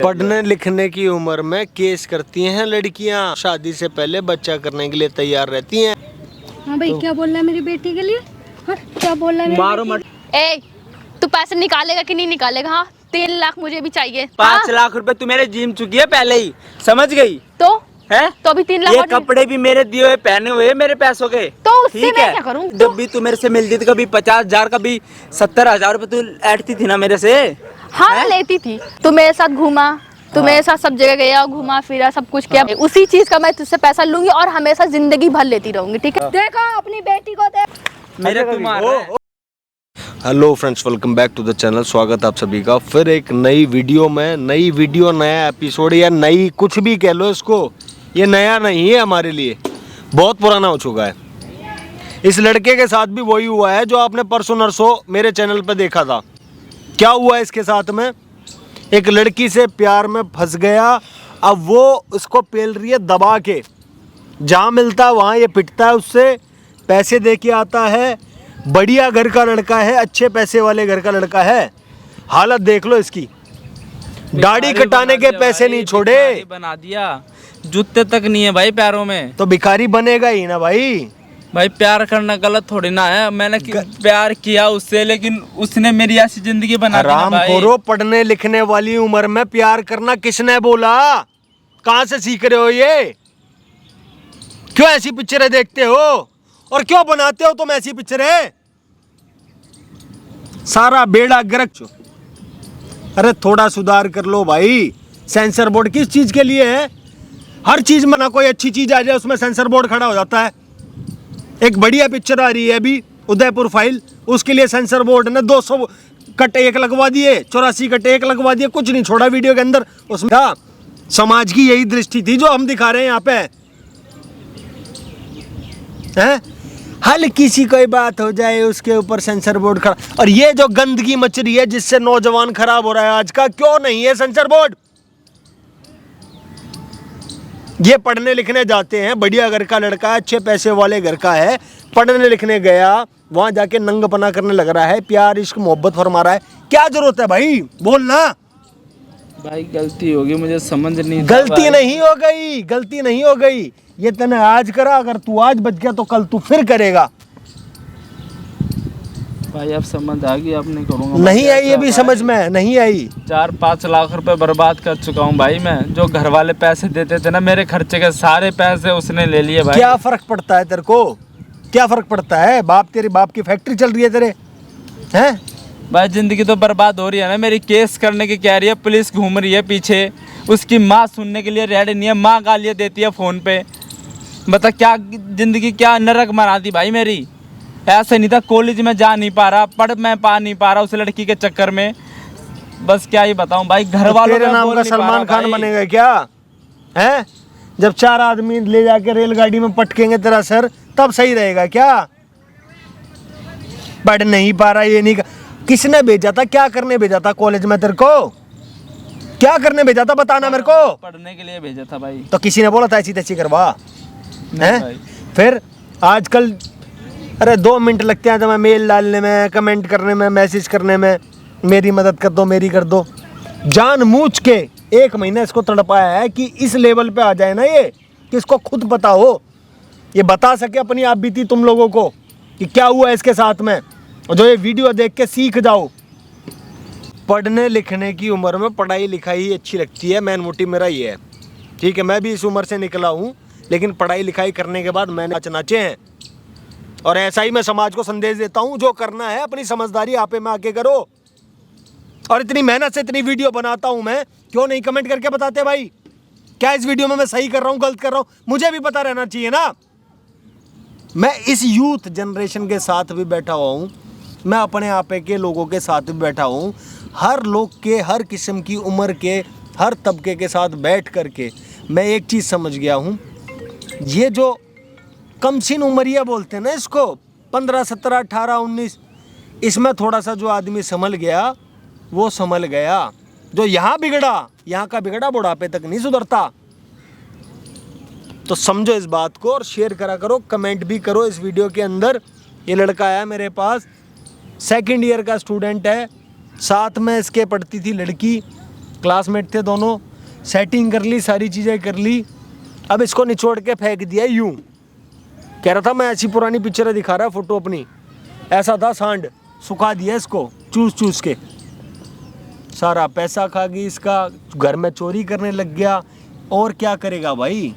पढ़ने लिखने की उम्र में केस करती हैं लड़कियां, शादी से पहले बच्चा करने के लिए तैयार रहती हैं। हाँ भाई, क्या बोल रहा है मेरी बेटी के लिए? हाँ, क्या बोल रहा है मारो मत। ए, तू पैसे निकालेगा कि नहीं निकालेगा? हाँ, 3 लाख मुझे भी चाहिए। 5 लाख रुपए तू मेरे जिम चुकी है पहले ही, समझ गई तो है? तो अभी 3 लाख ये और कपड़े भी मेरे दिए हुए पहने हुए मेरे पैसों के। तो उससे ठीक मैं है? क्या करूं? जब भी तू मेरे से मिलती थी, कभी 50,000 कभी 70,000 रुपए तू ऐंठती थी ना मेरे से। हाँ, लेती थी। तू मेरे साथ घूमा, तू मेरे साथ सब जगह गया, घूमा फिरा, सब कुछ किया। उसी चीज का मैं तुझसे पैसा लूंगी और हमेशा जिंदगी भर लेती रहूंगी, ठीक है? देखो अपनी बेटी को देख। मेरे तू मार रहा है। Hello friends, welcome back to the channel. स्वागत है आप सभी का फिर एक नई वीडियो में। नई वीडियो, नया एपिसोड या नई कुछ भी कह लो इसको, ये नया नहीं है हमारे लिए, बहुत पुराना हो चुका है। इस लड़के के साथ भी वही हुआ है जो आपने परसों नरसों मेरे चैनल पर देखा था। क्या हुआ है इसके साथ में? एक लड़की से प्यार में फंस गया, अब वो उसको पेल रही है दबा के। जहाँ मिलता है वहाँ ये पिटता है उससे, पैसे दे के आता है। बढ़िया घर का लड़का है, अच्छे पैसे वाले घर का लड़का है। हालत देख लो इसकी, दाढ़ी कटाने के पैसे नहीं छोड़े, बना दिया, जूते तक नहीं है भाई पैरों में। तो भिखारी बनेगा ही ना भाई। भाई प्यार करना गलत थोड़ी ना है। मैंने प्यार किया उससे, लेकिन उसने मेरी ऐसी जिंदगी बना दी ना आराम भाई। करो, पढ़ने लिखने वाली उम्र में प्यार करना किसने बोला? कहाँ से सीख रहे हो ये? क्यों ऐसी पिक्चरें देखते हो और क्यों बनाते हो तुम ऐसी पिक्चरें? सारा बेड़ा गर्क। अरे थोड़ा सुधार कर लो भाई। सेंसर बोर्ड किस चीज के लिए है? हर चीज में ना कोई अच्छी चीज आ जाए उसमें सेंसर बोर्ड खड़ा हो जाता है। एक बढ़िया पिक्चर आ रही है अभी, उदयपुर फाइल, उसके लिए सेंसर बोर्ड ने 200 कट एक लगवा दिए, 84 कट एक लगवा दिए, कुछ नहीं छोड़ा वीडियो के अंदर। उसमें था समाज की यही दृष्टि थी जो हम दिखा रहे हैं यहाँ पे हैं। हल्की सी कोई बात हो जाए उसके ऊपर सेंसर बोर्ड खड़ा। और ये जो गंदगी मच रही है जिससे नौजवान खराब हो रहा है आज का, क्यों नहीं है सेंसर बोर्ड? ये पढ़ने लिखने जाते हैं, बढ़िया घर का लड़का है, अच्छे पैसे वाले घर का है, पढ़ने लिखने गया, वहां जाके नंगपना करने लग रहा है, प्यार इश्क मोहब्बत फरमा रहा है। क्या जरूरत है भाई? बोलना भाई गलती होगी, मुझे समझ नहीं। गलती नहीं हो गई, गलती नहीं हो गई। ये तूने आज करा, अगर तू आज बच गया तो कल तू फिर करेगा। भाई अब समझ आ गई, अब नहीं करूँगा। नहीं आई, ये भी समझ में नहीं आई। 4-5 लाख रुपए बर्बाद कर चुका हूँ भाई मैं। जो घर वाले पैसे देते थे ना, मेरे खर्चे के सारे पैसे उसने ले लिए भाई। क्या फर्क पड़ता है तेरे को? क्या फर्क पड़ता है? बाप, तेरे बाप की फैक्ट्री चल रही है तेरे, हैं? भाई जिंदगी तो बर्बाद हो रही है ना मेरी। केस करने की कह रही है, पुलिस घूम रही है पीछे, उसकी माँ सुनने के लिए रेडी नहीं है। माँ गालियाँ देती है फोन पे। बता क्या जिंदगी, क्या नरक बना दी भाई मेरी। ऐसे नहीं था, कॉलेज में जा नहीं पा रहा, पढ़ मैं पा नहीं पा रहा उस लड़की के चक्कर में। बस क्या ही बताऊं भाई, घर वालों तेरे नाम का सलमान खान बनेगा क्या? हैं? जब 4 आदमी ले जाके रेलगाड़ी में पटकेंगे तेरा सर, तब सही रहेगा क्या? पढ़ नहीं पा रहा, ये नहीं किसने भेजा था? क्या करने भेजा था कॉलेज में तेरे को? क्या करने भेजा था बताना मेरे को। पढ़ने के लिए भेजा था भाई। तो किसी ने बोला था ऐसी तैसी करवा? हैं? भाई। फिर आजकल अरे 2 मिनट लगते हैं तुम्हें मेल डालने में, कमेंट करने में, मैसेज करने में, मेरी मदद कर दो, मेरी कर दो। जानबूझ के 1 महीना इसको तड़पाया है कि इस लेवल पे आ जाए ना ये, कि इसको खुद पता हो, ये बता सके अपनी आप बीती तुम लोगों को कि क्या हुआ इसके साथ में, और जो ये वीडियो देख के सीख जाओ। पढ़ने लिखने की उम्र में पढ़ाई लिखाई अच्छी लगती है, मेन मोटिव मेरा ये है। ठीक है, मैं भी इस उम्र से निकला हूँ, लेकिन पढ़ाई लिखाई करने के बाद मैंने नाचे हैं। और ऐसा ही मैं समाज को संदेश देता हूँ, जो करना है अपनी समझदारी आपे में आके करो। और इतनी मेहनत से इतनी वीडियो बनाता हूँ मैं, क्यों नहीं कमेंट करके बताते भाई? क्या इस वीडियो में मैं सही कर रहा हूँ, गलत कर रहा हूँ? मुझे भी पता रहना चाहिए ना। मैं इस यूथ जनरेशन के साथ भी बैठा हुआ हूँ, मैं अपने आपे के लोगों के साथ भी बैठा हूँ। हर लोग के, हर किस्म की उम्र के, हर तबके के साथ बैठ करके मैं एक चीज़ समझ गया हूँ। ये जो कमसिन उमरिया बोलते हैं ना इसको, 15, 17, 18, 19, इसमें थोड़ा सा जो आदमी संभल गया वो संभल गया। जो यहाँ बिगड़ा, यहाँ का बिगड़ा बुढ़ापे तक नहीं सुधरता। तो समझो इस बात को और शेयर करा करो, कमेंट भी करो इस वीडियो के अंदर। ये लड़का आया मेरे पास, 2nd ईयर का स्टूडेंट है, साथ में इसके पढ़ती थी लड़की, क्लासमेट थे दोनों, सेटिंग कर ली, सारी चीज़ें कर ली, अब इसको निचोड़ के फेंक दिया यूं। कह रहा था मैं ऐसी पुरानी पिक्चरें दिखा रहा फोटो अपनी, ऐसा था सांड, सुखा दिया इसको चूस चूस के, सारा पैसा खा गई इसका, घर में चोरी करने लग गया। और क्या करेगा भाई,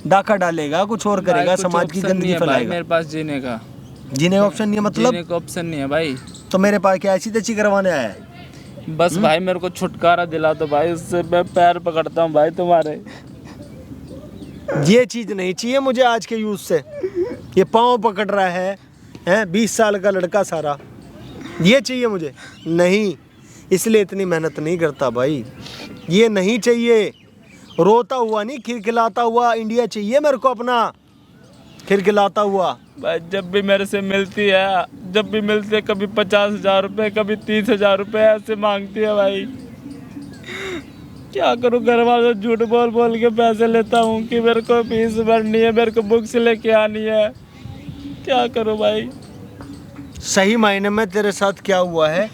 डाका डालेगा, कुछ और करेगा, भाई, कुछ समाज की option नहीं गंदगी है भाई फैलाएगा। मेरे पास जीने का ऑप्शन नहीं है मतलब? जीने का ऑप्शन नहीं है भाई। तो मेरे पास क्या ऐसी तैसी करवाने आया है? बस भाई मेरे को छुटकारा दिला दो भाई, उससे मैं पैर पकड़ता हूँ भाई तुम्हारे। ये चीज़ नहीं चाहिए मुझे आज के यूथ से, ये पाँव पकड़ रहा है 20 साल का लड़का सारा, ये चाहिए मुझे नहीं, इसलिए इतनी मेहनत नहीं करता भाई, ये नहीं चाहिए। रोता हुआ नहीं, खिलखिलाता हुआ इंडिया चाहिए मेरे को अपना, खिलखिलाता हुआ। भाई जब भी मेरे से मिलती है, जब भी मिलती है, कभी 50,000 रुपये, कभी 30,000 रुपये ऐसे मांगती है भाई। क्या करूँ, घर वालों से झूठ बोल बोल के पैसे लेता हूँ कि मेरे को फीस भरनी है, मेरे को बुक्स लेके आनी है, क्या करूँ भाई। सही मायने में तेरे साथ क्या हुआ है?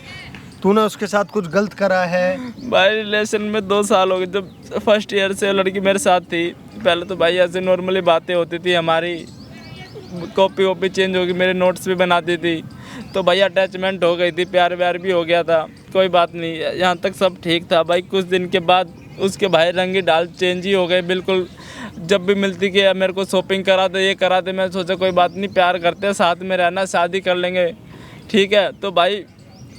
तूने उसके साथ कुछ गलत करा है? भाई रिलेशन में 2 साल हो गए, जब फर्स्ट ईयर से लड़की मेरे साथ थी। पहले तो भाई ऐसे नॉर्मली बातें होती थी हमारी, कॉपी वॉपी चेंज हो गई, मेरे नोट्स भी बनाती थी, तो भाई अटैचमेंट हो गई थी, प्यार व्यार भी हो गया था, कोई बात नहीं, यहाँ तक सब ठीक था भाई। कुछ दिन के बाद उसके भाई रंग ही डाल चेंज ही हो गए बिल्कुल। जब भी मिलती कि मेरे को शॉपिंग करा दे, ये करा दे, मैं सोचा कोई बात नहीं, प्यार करते हैं, साथ में रहना, शादी कर लेंगे, ठीक है। तो भाई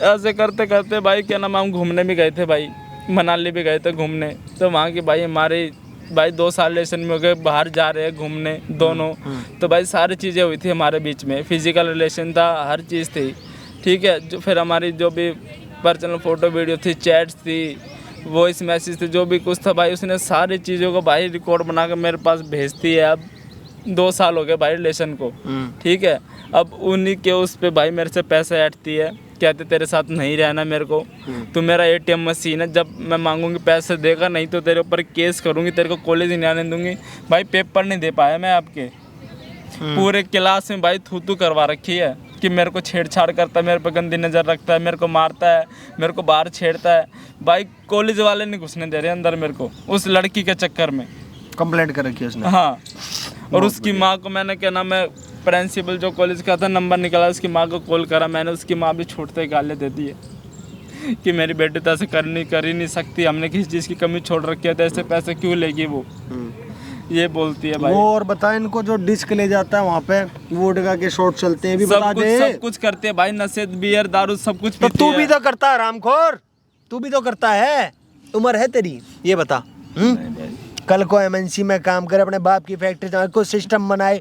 ऐसे करते करते भाई क्या नाम, हम घूमने भी गए थे भाई, मनाली भी गए थे घूमने, तो वहाँ की भाई हमारे भाई 2 साल रिलेशन में हो गए, बाहर जा रहे हैं घूमने दोनों, तो भाई सारी चीज़ें हुई थी हमारे बीच में, फिजिकल रिलेशन था, हर चीज़ थी, ठीक है। जो फिर हमारी जो भी पर्सनल फ़ोटो वीडियो थी, चैट्स थी, वॉइस मैसेज थे, जो भी कुछ था भाई, उसने सारी चीज़ों को भाई रिकॉर्ड बना कर मेरे पास भेजती है। अब 2 साल हो गए भाई रिलेशन को, ठीक है। अब उन्हीं के उस पर भाई मेरे से पैसे ऐंठती है, कहते तेरे साथ नहीं रहना मेरे को, तू मेरा ATM मशीन है, जब मैं मांगूंगी पैसे देगा, नहीं तो तेरे ऊपर केस करूंगी, तेरे को कॉलेज नहीं आने दूंगी। भाई पेपर नहीं दे पाया मैं आपके, पूरे क्लास में भाई थू करवा रखी है कि मेरे को छेड़छाड़ करता है, मेरे पर गंदी नज़र रखता है, मेरे को मारता है, मेरे को बाहर छेड़ता है। भाई कॉलेज वाले नहीं घुसने दे रहे अंदर मेरे को, उस लड़की के चक्कर में कंप्लेंट कर रखी है उसने। हाँ, और उसकी माँ को मैंने क्या नाम है, प्रिंसिपल जो कॉलेज का था, नंबर निकाला, उसकी माँ को कॉल करा मैंने, उसकी माँ भी छूटते गाली देती है कि मेरी बेटी तो ऐसे कर ही नहीं सकती, हमने किसी चीज़ की कमी छोड़ रखी है, तो ऐसे पैसे क्यों लेगी वो, ये बोलती है भाई। वो और बता इनको, जो डिस्क ले जाता है वहाँ पे वोडका के शॉट चलते हैं, भी बता दे। सब कुछ करते हैं भाई, नशे, बियर, दारू, सब कुछ तो पीती तू है। भी तो करता है रामखोर, तू भी तो करता है, उम्र है तेरी, ये बता। कल को MNC में काम करे, अपने बाप की फैक्ट्री में कोई सिस्टम बनाए,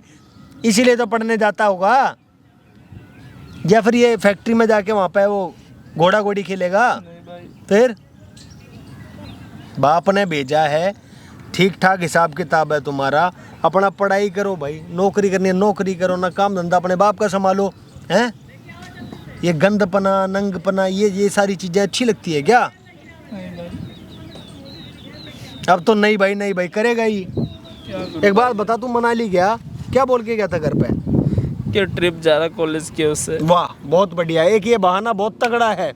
इसीलिए तो पढ़ने जाता होगा, या फिर ये फैक्ट्री में जाके वहाँ पे वो घोड़ा घोड़ी खेलेगा? फिर बाप ने भेजा है, ठीक ठाक हिसाब किताब है तुम्हारा, अपना पढ़ाई करो भाई, नौकरी करनी है नौकरी करो, ना काम धंधा अपने बाप का संभालो, हैं? ये गंदपना, नंगपना, ये सारी चीज़ें अच्छी लगती है क्या? अब तो नहीं भाई करेगा ही। एक बात बता, तू मनाली गया, क्या बोल के गया था घर पे? कि ट्रिप जा रहा कॉलेज के उससे। वाह, बहुत बढ़िया। एक ये बहाना बहुत तगड़ा है।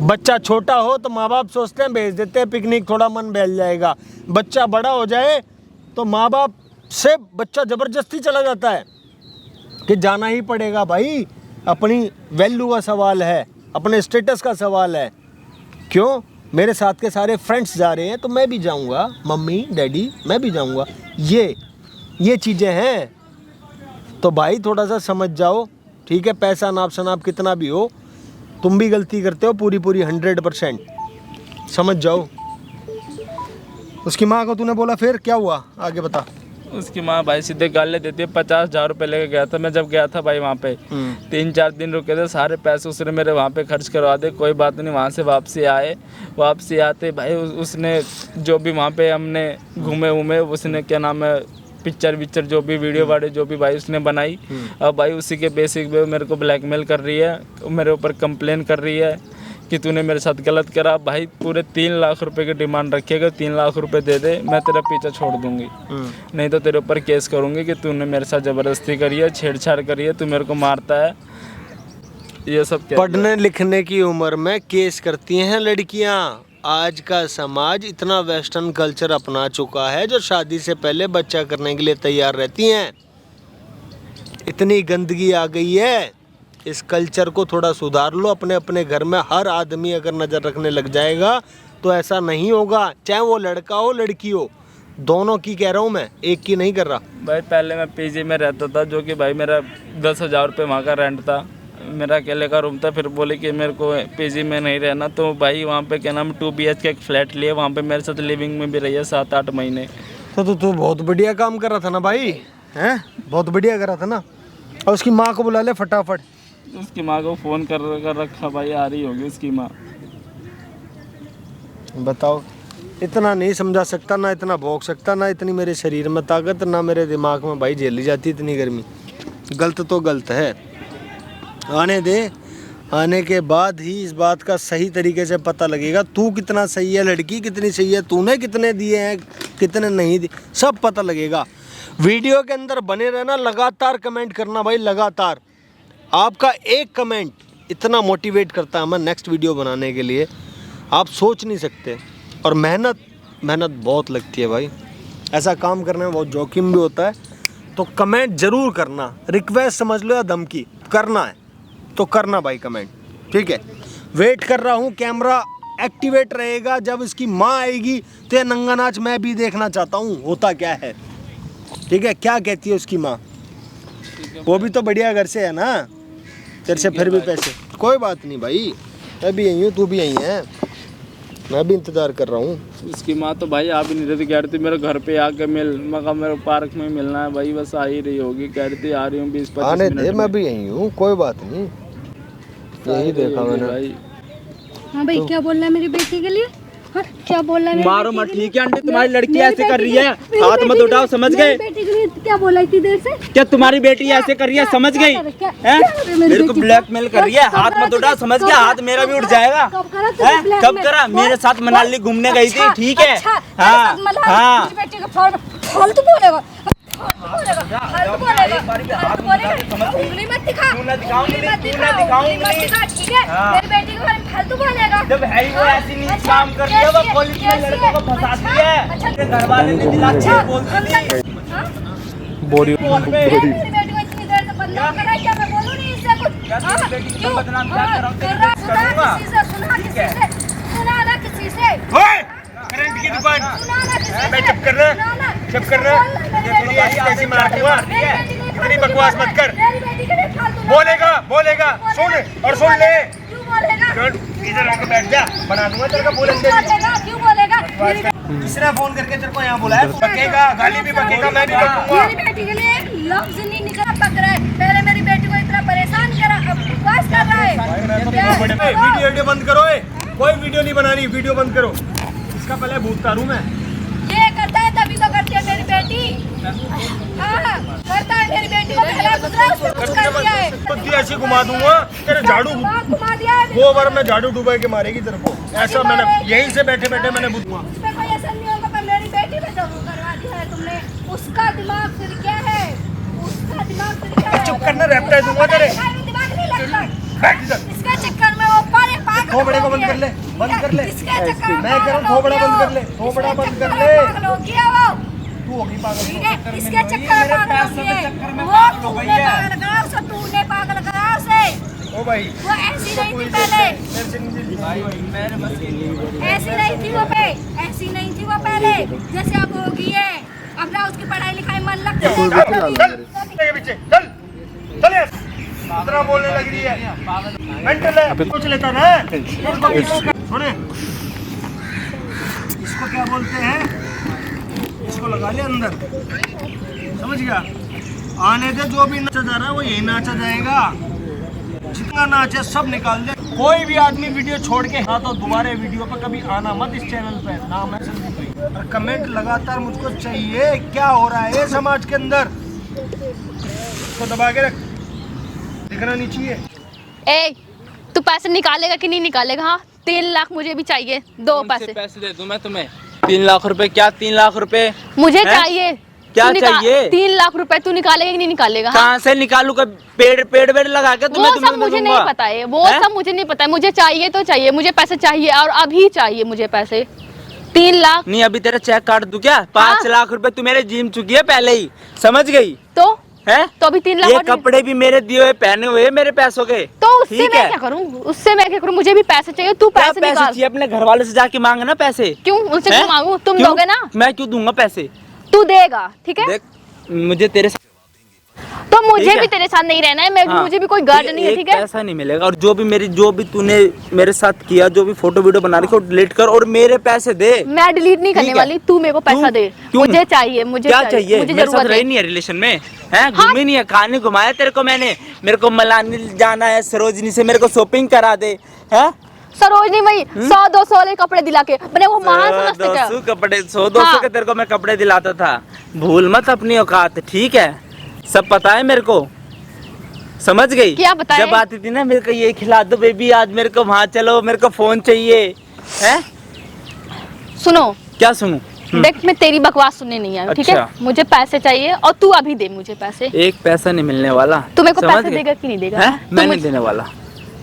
बच्चा छोटा हो तो माँ बाप सोचते हैं भेज देते हैं पिकनिक, थोड़ा मन बहल जाएगा। बच्चा बड़ा हो जाए तो माँ बाप से बच्चा ज़बरदस्ती चला जाता है कि जाना ही पड़ेगा भाई, अपनी वैल्यू का सवाल है, अपने स्टेटस का सवाल है। क्यों? मेरे साथ के सारे फ्रेंड्स जा रहे हैं तो मैं भी जाऊंगा, मम्मी डैडी मैं भी जाऊंगा, ये चीज़ें हैं। तो भाई थोड़ा सा समझ जाओ, ठीक है? पैसा नाप शनाप कितना भी हो, तुम भी गलती करते हो पूरी 100%, समझ जाओ। उसकी माँ को तूने बोला, फिर क्या हुआ आगे बता। उसकी माँ भाई सीधे गाले देती है। 50,000 रुपये लेके गया था मैं, जब गया था भाई वहाँ पे 3-4 दिन रुके थे, सारे पैसे उसने मेरे वहाँ पे खर्च करवा दे। कोई बात नहीं, वहाँ से वापसी आते भाई उसने जो भी वहाँ पे हमने घूमे उसने क्या नाम है पिक्चर जो भी वीडियो वाड़े जो भी भाई उसने बनाई। अब भाई उसी के बेसिक पे मेरे को ब्लैकमेल कर रही है, मेरे ऊपर कंप्लेन कर रही है कि तूने मेरे साथ गलत करा। भाई पूरे 3 लाख रुपए की डिमांड रखिएगा, 3 लाख रुपए दे दे, मैं तेरा पीछा छोड़ दूंगी, नहीं तो तेरे ऊपर केस करूंगी कि तूने मेरे साथ ज़बरदस्ती करी है, छेड़छाड़ करी है, तू मेरे को मारता है, ये सब। पढ़ने लिखने की उम्र में केस करती हैं लड़कियां, आज का समाज इतना वेस्टर्न कल्चर अपना चुका है जो शादी से पहले बच्चा करने के लिए तैयार रहती हैं। इतनी गंदगी आ गई है, इस कल्चर को थोड़ा सुधार लो अपने अपने घर में। हर आदमी अगर नज़र रखने लग जाएगा तो ऐसा नहीं होगा, चाहे वो लड़का हो लड़की हो, दोनों की कह रहा हूँ मैं, एक की नहीं कर रहा। भाई पहले मैं पीजी में रहता था, जो कि भाई मेरा 10,000 रुपये वहाँ का रेंट था, मेरा अकेले का रूम था। फिर बोले कि मेरे को पीजी में नहीं रहना, तो भाई वहाँ पे क्या नाम 2 BHK एक फ्लैट लिए, वहाँ पे मेरे साथ लिविंग में भी रही है 7-8 महीने। तो तू बहुत बढ़िया काम कर रहा था ना भाई, हैं? बहुत बढ़िया कर रहा था ना। और उसकी माँ को बुला ले फटाफट। उसकी माँ को फ़ोन कर रखा भाई, आ रही होगी उसकी माँ। बताओ, इतना नहीं समझा सकता, ना इतना भोग सकता, ना इतनी मेरे शरीर में ताकत, ना मेरे दिमाग में भाई झेली जाती इतनी गर्मी। गलत तो गलत है, आने दे, आने के बाद ही इस बात का सही तरीके से पता लगेगा तू कितना सही है, लड़की कितनी सही है, तूने कितने दिए हैं कितने नहीं दिए, सब पता लगेगा। वीडियो के अंदर बने रहना, लगातार कमेंट करना भाई, लगातार। आपका एक कमेंट इतना मोटिवेट करता है हमें नेक्स्ट वीडियो बनाने के लिए, आप सोच नहीं सकते। और मेहनत बहुत लगती है भाई, ऐसा काम करने में बहुत जोखिम भी होता है। तो कमेंट ज़रूर करना, रिक्वेस्ट समझ लो या धमकी, करना है तो करना भाई कमेंट, ठीक है। वेट कर रहा हूँ, कैमरा एक्टिवेट रहेगा, जब इसकी माँ आएगी तो ये नंगा नाच मैं भी देखना चाहता हूँ होता क्या है, ठीक है। क्या कहती है उसकी माँ, वो भी तो बढ़िया घर से है ना, तेरे से फिर भी पैसे, कोई बात नहीं भाई, मैं भी यहीं हूँ, तू भी यहीं है, मैं भी इंतज़ार कर रहा हूँ। उसकी माँ तो भाई आ भी नहीं रही थी, कह रही थी मेरे घर पे आके मिल, मगर मेरे पार्क में मिलना है भाई, बस आ ही रही होगी, कह रही थी आ रही हूँ 20-25 आने मिनट दे, में। मैं भी यहीं हूँ, कोई बात नहीं, यही देखा मैंने भाई। हाँ भाई, क्या बोल रहा है मेरी बेटी के लिए? हाँ, क्या बोल रहा है? मारो मत, ठीक है आंटी, तुम्हारी लड़की ऐसे कर रही है, हाथ मत उठाओ, समझ गए? बेटी के लिए क्या बोला इतनी देर से? क्या तुम्हारी बेटी ऐसे कर रही है, समझ गई? मेरे को ब्लैकमेल कर रही है, हाथ मत उठाओ, समझ गया? हाथ मेरा भी उठ जाएगा। कब करा? मेरे साथ मनाली घूमने गई थी, ठीक है। हाँ हाँ, फालतू बोलेगा, उंगली मत दिखा, ठीक है? मेरी बेटी के बारे में फालतू बोलेगा। जब है ही वो ऐसी नहीं काम कर रही है, वो पुलिस में लड़कों को फंसाती है, घर वाले ने दिलाती है, बोलती थी बॉडी फोन पे। मेरी बेटी को इतनी देर से बदनाम कर रहा है, क्या मैं बोलूं नहीं इससे कुछ? क्यों बदनाम क्या कर रहा सुना किसी से, सुना ना किसी से। करंट की दुकान, सुना ना किसी से। मैं चुप कर रहा, चुप कर रहा, तेरी ऐसी तैसी मार दूंगा, इतनी बकवास मत कर। मेरी बेटी के लिए फालतू बोलेगा बोलेगा, सुन और सुन ले, क्यों बोलेगा? इधर आके बैठ जा, बना दूंगा तेरे का बोलेंगे। क्यों बोलेगा? किसने फोन करके तेरे को यहाँ बुलाया? बकेगा, गाली भी बकेगा, मैं भी बकूंगा। मेरी बेटी के लिए एक लफ्ज नहीं निकला, पक रहा है। पहले मेरी बेटी को इतना परेशान करा, अब बकवास कर रहा है। वीडियो बंद करो, कोई वीडियो नहीं बनानी, वीडियो बंद करो। इसका पहले भूत तारू मैं। ये करता है तभी तो करती है मेरी बेटी। हाँ, करता है मेरी बेटी को, पहले गुजरा उसने कुछ कर दिया है। बुद्धि ऐसी घुमा दूंगा, तेरे झाड़ू घुमा दिया है। वो बार में झाड़ू डुबा के मारेगी तेरे को, ऐसा मैंने यहीं से बैठे बैठे मैंने बुद्धूंगा। उसमें कोई असर नहीं होगा, पर मेरी बेटी पे जो करवा दिया है तुमने, उसका दिमाग फिर क्या है? उसका दिमाग फिर क्या है? चुप करना, रैप्टाइल दूंगा तेरे। दिमाग नहीं लगता। बैठ इधर। इसके चक्कर में वो पागल थोबड़े को बंद कर ले, बंद कर ले। इसके चक्कर में मैं कह रहा हूँ थोबड़ा बंद कर ले, थोबड़ा बंद कर ले। पागल हो गया वो, तू होगी पागल, ठीक है? इसके चक्कर में पागल हो गया है। वो तूने पागल करा उसे, तूने पागल करा उसे। ओ भाई, वो ऐसी नहीं थी पहले, मेरे से नहीं भाई, मेरे बस की नहीं। ऐसी नहीं थी वो ऐसी नहीं थी वो पहले, जैसे अब होगी है। अब ना उसकी पढ़ाई लिखाई मन लगता है। चल पीछे, चल चल यार, इतना बोलने लग रही है, मेंटल है, कुछ लेता ना। सुने, इसको क्या बोलते हैं, इसको लगा ले अंदर, समझ गया? आने दे, जो भी नाचा जा रहा है वो यही नाचा जाएगा, जितना नाच है सब निकाल दे। कोई भी आदमी वीडियो छोड़ के हाँ तो दोबारा वीडियो पर कभी आना मत इस चैनल पे, नाम है संदीप भाई। और कमेंट लगातार मुझको चाहिए, क्या हो रहा है समाज के अंदर, इसको दबा के रख, दिखना नहीं चाहिए। ए, तू पैसे निकालेगा कि नहीं निकालेगा? हाँ, 3 लाख मुझे भी चाहिए, दो पैसे। पैसे दे दूं मैं तुम्हें? 3 लाख रुपए? क्या 3 लाख रुपए? मुझे हैं? चाहिए क्या चाहिए? 3 लाख रुपए तू निकालेगा कि नहीं निकालेगा? हाँ? कहाँ से निकालू? का पेड़ लगा के वो सब मुझे नहीं पता है, वो सब मुझे नहीं पता है। मुझे चाहिए तो चाहिए, मुझे पैसे चाहिए और अभी चाहिए मुझे पैसे। 3 लाख नहीं, अभी तेरा चेक काट दूं क्या? 5 लाख रुपए तू मेरे जिम चुकी है पहले ही, समझ गई तो है? तो अभी 3 लाख ये और कपड़े भी मेरे दिए हुए पहने हुए मेरे पैसों के। तो उससे ठीक मैं है? क्या करूं? उससे मैं क्या करूं? मुझे भी पैसे चाहिए, तू क्या पैसे पैसे निकाल। चाहिए? अपने घर वालों से जाके मांग ना पैसे। क्यों उनसे हैं? क्यों मांगू? तुम क्यों? दोगे ना? मैं क्यों दूंगा पैसे? तू देगा, ठीक है? देख, मुझे तेरे तो मुझे ठीक है। भी तेरे साथ नहीं रहना है, मैं भी, हाँ, मुझे भी कोई गर्ज नहीं है, एक ठीक है? पैसा नहीं मिलेगा। और जो भी तूने मेरे साथ किया, जो भी फोटो वीडियो बना रखी, डिलीट कर और मेरे पैसे दे। मैं डिलीट नहीं करने ठीक है। वाली, तू मेरे को पैसा क्यों? दे। क्यों? मुझे चाहिए, मुझे क्या चाहिए? मुझे मेरे साथ जरूरत रही है। नहीं है रिलेशन में, हैं? घूमी नहीं है, कहानी घुमाया तेरे को मैंने। मेरे को मलानी जाना है, सरोजनी से मेरे को शॉपिंग करा दे, हैं? सरोजनी वही 100-200 वाले कपड़े दिला के मैंने वो महान समझते क्या? 100-200 कपड़े, 100-200 हाँ। के तेरे को मैं कपड़े दिलाता था। भूल मत अपनी औकात, ठीक है? सब पता है मेरे को, समझ गई? क्या पता है? जब आती थी ना, मेरे को ये खिला दो बेबी, आज मेरे को वहाँ चलो, मेरे को फोन चाहिए, हैं? सुनो, क्या सुनूं? देख मैं तेरी बकवास सुनने नहीं आई, ठीक है? अच्छा। मुझे पैसे चाहिए और तू अभी दे मुझे पैसे। एक पैसा नहीं मिलने वाला। तू मेरे को समझ पैसे गई? देगा कि नहीं देगा? हैं? तू मैं नहीं मुझे- देने वाला,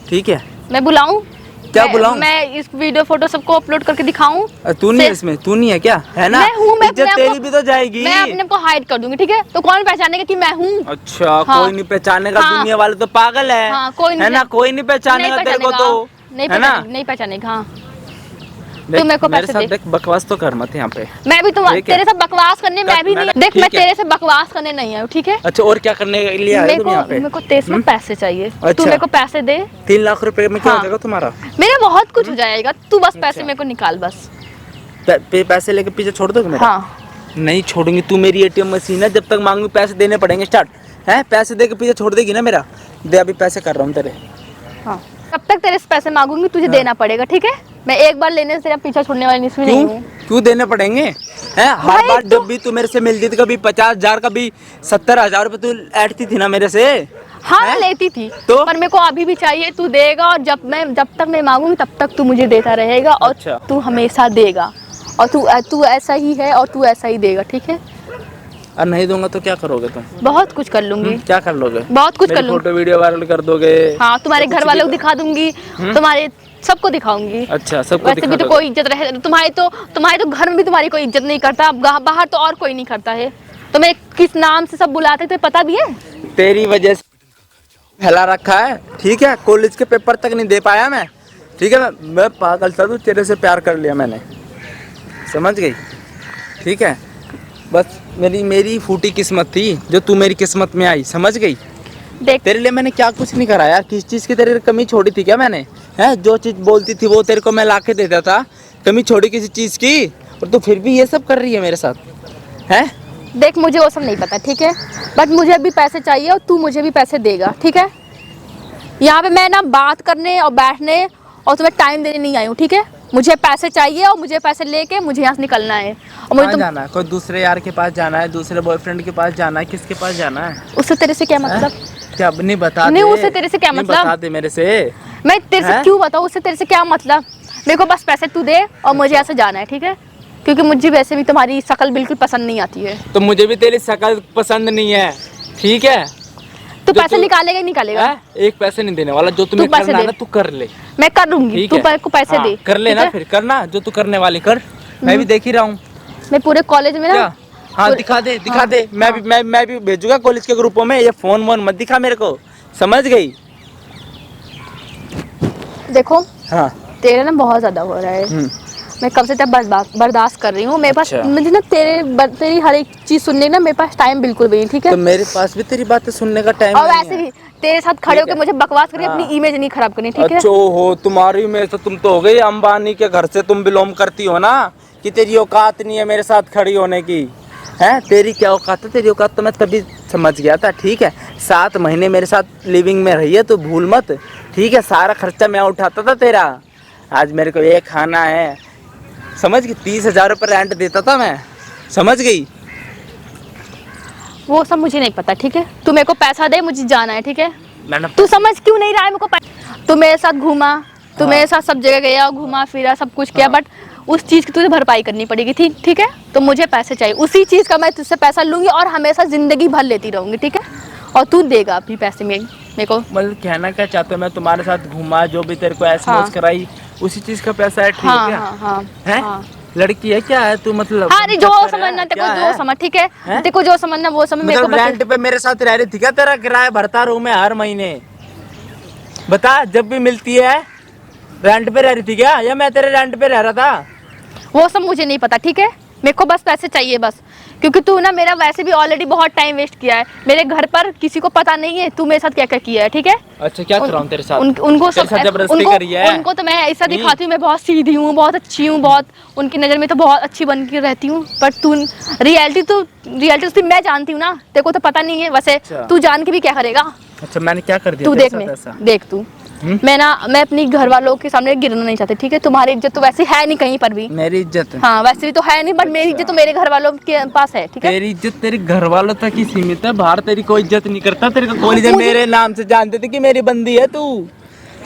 ठीक है? मैं बुलाऊं? क्या मैं- बुलाऊं? मैं इस वीडियो फोटो सबको अपलोड करके दिखाऊं? तू नहीं है से- इसमें, तू नहीं है क्या? है ना? मैं हूँ, मैं इज्जत अपने आप तेरी को- भी तो जाएगी। मैं अपने को हाइड कर दूंगी, ठीक है? तो कौन पहचानेगा कि मैं हूँ? अच्छा, हाँ। कोई नहीं पहचानेगा, हाँ। दुनिया वाले तो पागल है। हाँ, कोई नहीं है ना? कोई नहीं पहचानेगा तेरे को तो, नहीं है ना? नहीं पहचानेगा। हाँ, देख, मेरे को मेरे पैसे साथ दे। देख, बकवास तो कर मत यहाँ पे। मैं भी ठीक है। तेरे साथ बकवास करने मैं भी नहीं, देख ठीक मैं है। तेरे से बकवास करने नहीं आई हूँ, ठीक है? अच्छा, और क्या करने के लिए आए तुम यहाँ पे? मेरे को तेरे से पैसे चाहिए, तू अच्छा। मेरे को पैसे दे। 3 लाख रुपए में क्या हो हाँ। जाएगा तुम्हारा? मेरा बहुत कुछ हो जाएगा, तू बस पैसे अच्छा। मेरे को निकाल बस। पैसे लेके पीछे छोड़ दोगे मेरा? हाँ, नहीं छोड़ूंगी, तू मेरी एटीएम मशीन है, जब तक मांगूंगी पैसे देने पड़ेंगे। स्टार्ट है, पैसे दे के पीछे छोड़ देगी ना मेरा? दे, अभी पैसे कर रहा हूँ तेरे। हाँ, तब तक तेरे से पैसे मांगूंगी, तुझे देना पड़ेगा, ठीक है? मैं एक बार लेने से तेरा पीछा छोड़ने वाली नहीं क्यों? हूँ। क्यों देने पड़ेंगे? हैं? हर भाई बार जब भी तू मेरे से मिलती थी, कभी 50,000, कभी 70,000 रुपए तू ऐंठती थी ना मेरे से। हाँ, मैं हैं? लेती थी तो? पर मेरे को अभी भी चाहिए, तू देगा। और जब तक मैं मांगूंगी तब तक तू मुझे देता रहेगा और अच्छा। तू हमेशा देगा। और तू ऐसा ही है और तू ऐसा ही देगा, ठीक है? और नहीं दूंगा तो क्या करोगे तुम? बहुत कुछ कर लूंगी, क्या कर लोगे? बहुत कुछ कर मेरी लूंगी। फोटो वीडियो वायरल कर दोगे? हाँ, तुम्हारे तो घर कुछ वालों को भी- दिखा दूंगी, तुम्हारे सबको दिखाऊंगी। अच्छा, सबको वैसे दिखा भी तो दोगे? कोई इज्जत रहे, तुम्हारे तो घर में भी तुम्हारी कोई इज्जत नहीं करता, अब बाहर तो और कोई नहीं करता है। तुम्हें किस नाम से सब बुलाते तो पता भी है? तेरी वजह से फैला रखा है, ठीक है? कॉलेज के पेपर तक नहीं दे पाया मैं, ठीक है? मैं पागल था, तो तेरे से प्यार कर लिया मैंने, समझ गई? ठीक है, बस मेरी फूटी किस्मत थी जो तू मेरी किस्मत में आई, समझ गई? देख तेरे लिए मैंने क्या कुछ नहीं करा यार। किस चीज़ की तेरी कमी छोड़ी थी क्या मैंने? है, जो चीज़ बोलती थी वो तेरे को मैं ला के देता था। कमी छोड़ी किसी चीज़ की? और तू फिर भी ये सब कर रही है मेरे साथ, है? देख मुझे वो सब नहीं पता, ठीक है? बट मुझे अभी पैसे चाहिए और तू मुझे भी पैसे देगा, ठीक है? यहाँ पे मैं ना बात करने और बैठने और तुम्हें टाइम देने नहीं आई हूँ, ठीक है? मुझे पैसे चाहिए और मुझे पैसे लेके मुझे यहाँ से निकलना है। और मुझे कहाँ जाना है? कोई दूसरे यार के पास जाना है, दूसरे बॉयफ्रेंड के पास जाना है, किसके पास जाना है? उससे तेरे से क्या मतलब? क्या नहीं बता नहीं, दे। उससे तेरे से क्या नहीं मतलब? बता दे मेरे से। मैं तेरे से हैं? क्यों बताऊँ? उससे तेरे से क्या मतलब? मेरे को बस पैसे तू दे और मुझे यहाँ से जाना है, ठीक है? क्योंकि मुझे वैसे भी तुम्हारी शक्ल बिल्कुल पसंद नहीं आती है। तो मुझे भी तेरी शक्ल पसंद नहीं है, ठीक है? तू जो पैसे तू- निकालेगा ही निकालेगा? है? एक पैसे नहीं देने वाला, जो तुम्हें पैसे करना है दे। ना तू कर ले, मैं कर लूंगी, ठीक तू है? मेरे को पैसे हाँ, दे, कर ठीक लेना, है? फिर करना जो तू करने वाली कर। मैं भी देख ही रहा हूँ। मैं पूरे कॉलेज में ना क्या? हाँ, दिखा दे, दिखा हाँ, दे। मैं भी भेजूंगा कॉलेज के ग्रुपों में। ये फोन वोन मत दिखा मेरे को, समझ गई? देखो हाँ। तेरे ना बहुत ज्यादा हो रहा है। मैं कब से तक बर्दाश्त कर रही हूँ। मेरे पास अच्छा। मुझे ना तेरी हर एक चीज सुनने ना मेरे पास टाइम बिल्कुल भी नहीं, ठीक है? तो मेरे पास भी तेरी बातें सुनने का टाइम और नहीं वैसे है। भी तेरे साथ खड़े ठीक होकर है। मुझे बकवास करनी, हाँ। अपनी इमेज नहीं खराब करनी, ठीक है? अच्छा हो, तुम्हारी में से तुम तो हो गई अंबानी के घर से, तुम बिलोंग करती हो ना, कि तेरी औकात नहीं है मेरे साथ खड़ी होने की। है, तेरी क्या औकात है? तेरी औकात तो मैं तभी समझ गया था, ठीक है? 7 महीने मेरे साथ लिविंग में रही है तो भूल मत, ठीक है? सारा खर्चा मैं उठाता था तेरा। आज मेरे को ये खाना है, समझ गई? 30,000 रुपये रेंट देता था मैं, समझ गई? वो सब मुझे नहीं पता, ठीक है? तू मेरे को पैसा दे, मुझे जाना है, ठीक है? मैंने तू समझ क्यों नहीं रहा है मेरे को? तू मेरे साथ घूमा, तू हाँ। मेरे साथ सब जगह गया, घूमा फिरा, सब कुछ किया, हाँ। बट उस चीज़ की तुझे भरपाई करनी पड़ेगी, ठीक है। तो मुझे पैसे चाहिए, उसी चीज़ का मैं तुझसे पैसा लूँगी और हमेशा ज़िंदगी भर लेती रहूँगी, ठीक है। और तू देगा अपनी पैसे मेरे को। मतलब कहना क्या चाहते हो, मैं तुम्हारे साथ घूमा, जो भी तेरे को ऐसे हाँ। मौज कराई, उसी चीज का पैसा है, ठीक है हाँ क्या? हाँ हाँ हैं? हाँ। लड़की है क्या है तू, मतलब हाँ नहीं, जो चक्कर है? समझना तेरे क्या को, जो है? समझ, ठीक है। हैं? तेरे को जो समझना वो समझ, मेरे को मतलब बस। रेंट पे मेरे साथ रह रही थी क्या? तेरा किराया भरता रहूं मैं हर महीने? बता, जब भी मिलती है रेंट पे रह रही थी क्या, या मैं तेरे रेंट पे रह रहा था? वो सब मुझे नहीं पता, ठीक है। मेरे को बस पैसे चाहिए बस, क्योंकि तू ना मेरा वैसे भी ऑलरेडी बहुत टाइम वेस्ट किया है। मेरे घर पर किसी को पता नहीं है तू मेरे साथ क्या क्या किया है, ठीक है। अच्छा, क्या कर रहा हूँ तेरे साथ? उनको तेरे साथ जबरदस्ती करी है? उनको तो मैं ऐसा नहीं। दिखाती हूँ, मैं बहुत सीधी हूँ, बहुत अच्छी हूँ, बहुत उनकी नज़र में तो बहुत अच्छी बन के रहती हूँ। पर तू रियलिटी तो मैं जानती हूँ ना, तेरे को तो पता नहीं है वैसे। अच्छा। तू जान के भी क्या करेगा? अच्छा, मैंने क्या कर दिया तू तेरे देख साथ मैं ऐसा? देख तू, मैं अपनी घर वालों के सामने गिरना नहीं चाहती, ठीक है। तुम्हारी इज्जत तो वैसे है नहीं कहीं पर भी। मेरी इज्जत? हाँ वैसे भी तो है नहीं, बट मेरी इज्जत तो मेरे घर वालों के पास है, ठीक है। तेरी इज्जत तेरे घर वालों तक ही सीमित है, बाहर तेरी कोई इज्जत नहीं करता। तेरे को कॉलेज मुझे- मेरे नाम से जानते थे कि मेरी बंदी है, तू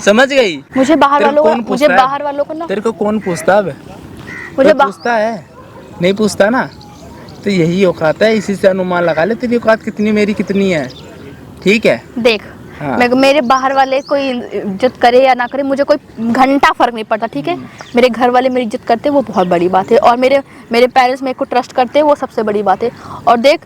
समझ गई? मुझे बाहर तेरे को वालों कौन को, मुझे पूछता है? बाहर वालों को ना, तेरे को कौन पूछता है? मुझे कोई पूछता है? नहीं पूछता ना, तो यही औकात है, इसी से अनुमान लगा ले तेरी औकात कितनी, मेरी कितनी है, ठीक है। देख हाँ। मेरे बाहर वाले कोई इज्जत करे या ना करे, मुझे कोई घंटा फर्क नहीं पड़ता, ठीक है। मेरे घर वाले मेरी इज्जत करते हैं, वो बहुत बड़ी बात है। और मेरे पेरेंट्स मेरे को ट्रस्ट करते हैं, वो सबसे बड़ी बात है। और देख